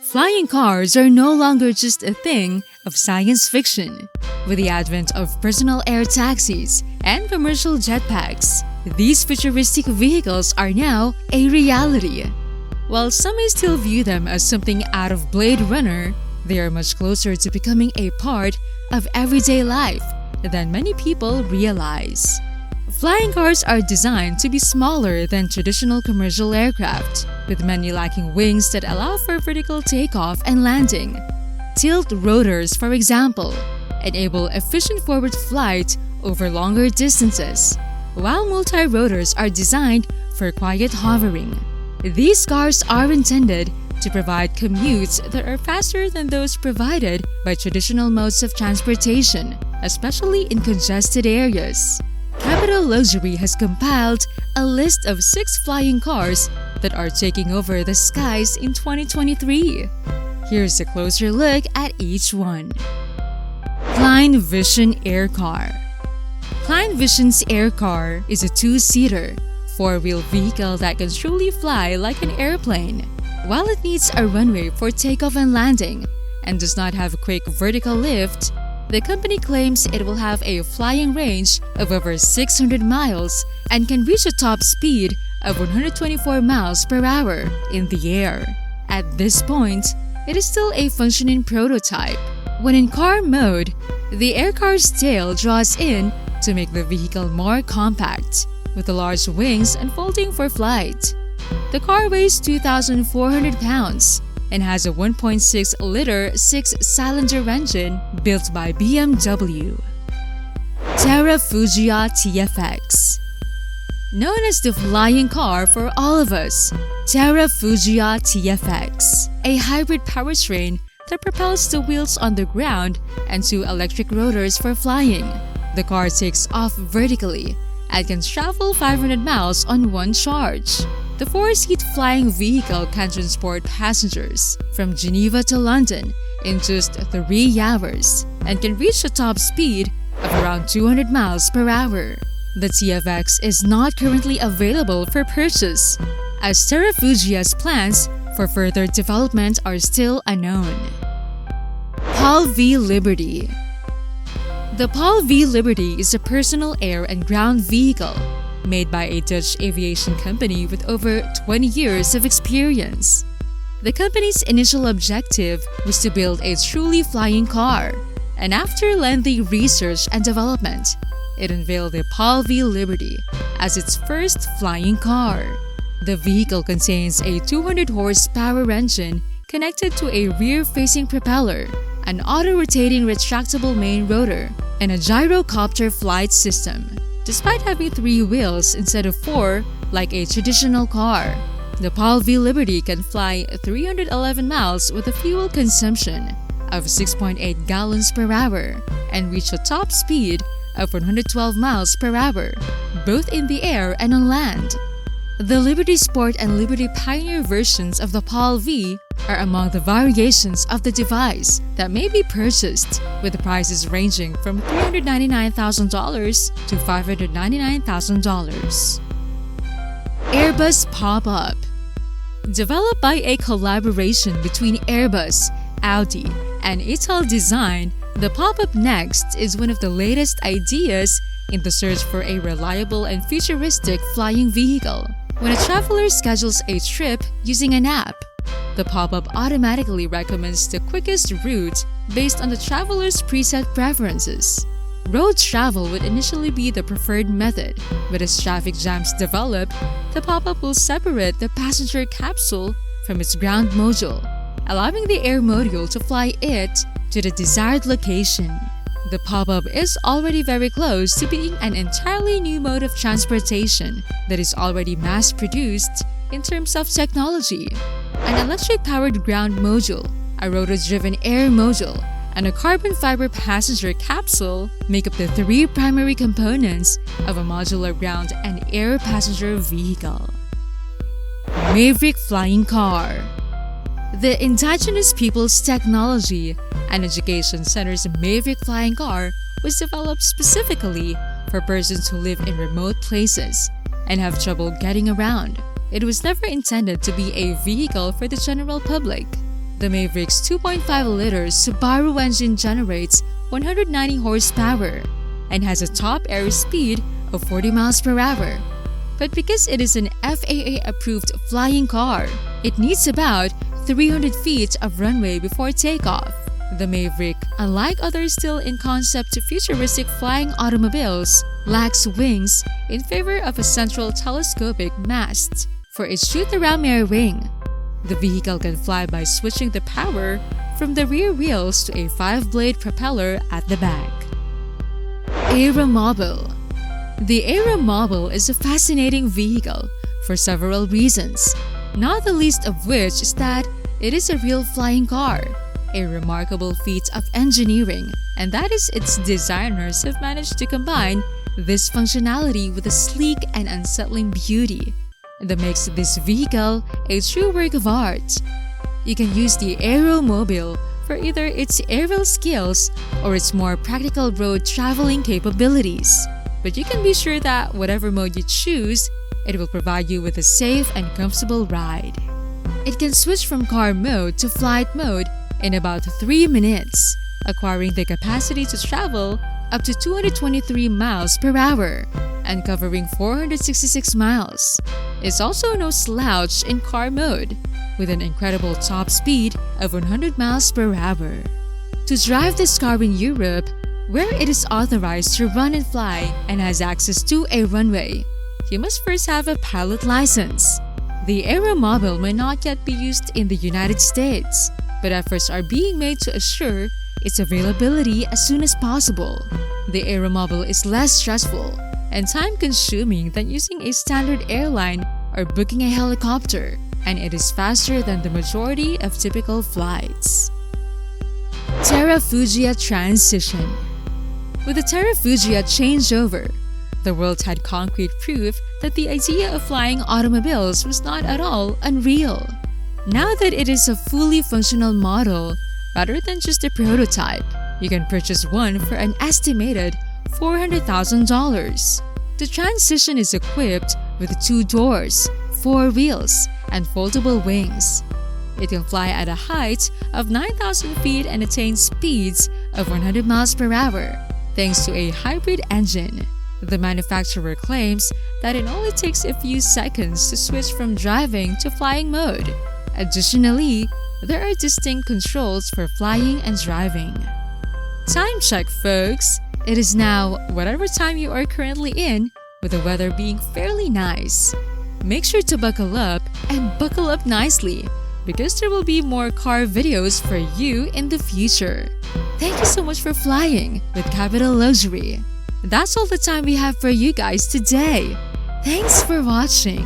Flying cars are no longer just a thing of science fiction. With the advent of personal air taxis and commercial jetpacks, these futuristic vehicles are now a reality. While some may still view them as something out of Blade Runner, they are much closer to becoming a part of everyday life than many people realize. Flying cars are designed to be smaller than traditional commercial aircraft, with many lacking wings that allow for vertical takeoff and landing. Tilt rotors, for example, enable efficient forward flight over longer distances, while multi-rotors are designed for quiet hovering. These cars are intended to provide commutes that are faster than those provided by traditional modes of transportation, especially in congested areas. Capital Luxury has compiled a list of 6 flying cars that are taking over the skies in 2023. Here's a closer look at each one. Klein Vision Aircar. Klein Vision's Aircar is a 2-seater, 4-wheel vehicle that can truly fly like an airplane. While it needs a runway for takeoff and landing and does not have a quick vertical lift, the company claims it will have a flying range of over 600 miles and can reach a top speed of 124 miles per hour in the air. At this point, it is still a functioning prototype. When in car mode, the Aircar's tail draws in to make the vehicle more compact, with the large wings unfolding for flight. The car weighs 2,400 pounds and has a 1.6-liter 6-cylinder engine built by BMW. Terra Fujia TFX. Known as the flying car for all of us, Terra Fujia TFX, a hybrid powertrain that propels the wheels on the ground and 2 electric rotors for flying. The car takes off vertically and can travel 500 miles on one charge. The 4-seat flying vehicle can transport passengers from Geneva to London in just 3 hours and can reach a top speed of around 200 miles per hour. The TFX is not currently available for purchase, as Terra Fujia's plans for further development are still unknown. PAL V Liberty. The PAL V Liberty is a personal air and ground vehicle made by a Dutch aviation company with over 20 years of experience. The company's initial objective was to build a truly flying car, and after lengthy research and development, it unveiled the PAL V Liberty as its first flying car. The vehicle contains a 200-horsepower engine connected to a rear-facing propeller, an auto-rotating retractable main rotor, and a gyrocopter flight system. Despite having 3 wheels instead of 4 like a traditional car, the PAL V Liberty can fly 311 miles with a fuel consumption of 6.8 gallons per hour and reach a top speed of 112 miles per hour, both in the air and on land. The Liberty Sport and Liberty Pioneer versions of the PAL V are among the variations of the device that may be purchased, with the prices ranging from $399,000 to $599,000. Airbus PopUp. Developed by a collaboration between Airbus, Audi, and Ital Design, the PopUp Next is one of the latest ideas in the search for a reliable and futuristic flying vehicle. When a traveler schedules a trip using an app, the PopUp automatically recommends the quickest route based on the traveler's preset preferences. Road travel would initially be the preferred method, but as traffic jams develop, the PopUp will separate the passenger capsule from its ground module, allowing the air module to fly it to the desired location. The PopUp is already very close to being an entirely new mode of transportation that is already mass-produced in terms of technology. An electric-powered ground module, a rotor-driven air module, and a carbon fiber passenger capsule make up the 3 primary components of a modular ground and air passenger vehicle. Maverick Flying Car. The Indigenous Peoples Technology and Education Center's Maverick Flying Car was developed specifically for persons who live in remote places and have trouble getting around. It was never intended to be a vehicle for the general public. The Maverick's 2.5-liter Subaru engine generates 190 horsepower and has a top airspeed of 40 miles per hour. But because it is an FAA-approved flying car, it needs about 300 feet of runway before takeoff. The Maverick, unlike other still in concept futuristic flying automobiles, lacks wings in favor of a central telescopic mast for its shoot-around mirror wing. The vehicle can fly by switching the power from the rear wheels to a 5-blade propeller at the back. Aeromobile. The Aeromobile is a fascinating vehicle for several reasons, not the least of which is that it is a real flying car, a remarkable feat of engineering, and that is its designers have managed to combine this functionality with a sleek and unsettling beauty that makes this vehicle a true work of art. You can use the Aeromobile for either its aerial skills or its more practical road traveling capabilities. But you can be sure that whatever mode you choose, it will provide you with a safe and comfortable ride. It can switch from car mode to flight mode in about 3 minutes, acquiring the capacity to travel up to 223 miles per hour and covering 466 miles. It's also no slouch in car mode, with an incredible top speed of 100 miles per hour. To drive this car in Europe, where it is authorized to run and fly and has access to a runway, you must first have a pilot license. The Aeromobile may not yet be used in the United States, but efforts are being made to assure its availability as soon as possible. The Aeromobile is less stressful and time-consuming than using a standard airline or booking a helicopter, and it is faster than the majority of typical flights. Terra Fujia transition. With the Terra Fujia changeover, the world had concrete proof that the idea of flying automobiles was not at all unreal. Now that it is a fully functional model, rather than just a prototype, you can purchase one for an estimated $400,000. The transition is equipped with 2 doors, 4 wheels, and foldable wings. It can fly at a height of 9,000 feet and attain speeds of 100 miles per hour, thanks to a hybrid engine. The manufacturer claims that it only takes a few seconds to switch from driving to flying mode. Additionally, there are distinct controls for flying and driving. Time check, folks! It is now whatever time you are currently in, with the weather being fairly nice. Make sure to buckle up and buckle up nicely, because there will be more car videos for you in the future. Thank you so much for flying with Capital Luxury. That's all the time we have for you guys today. Thanks for watching.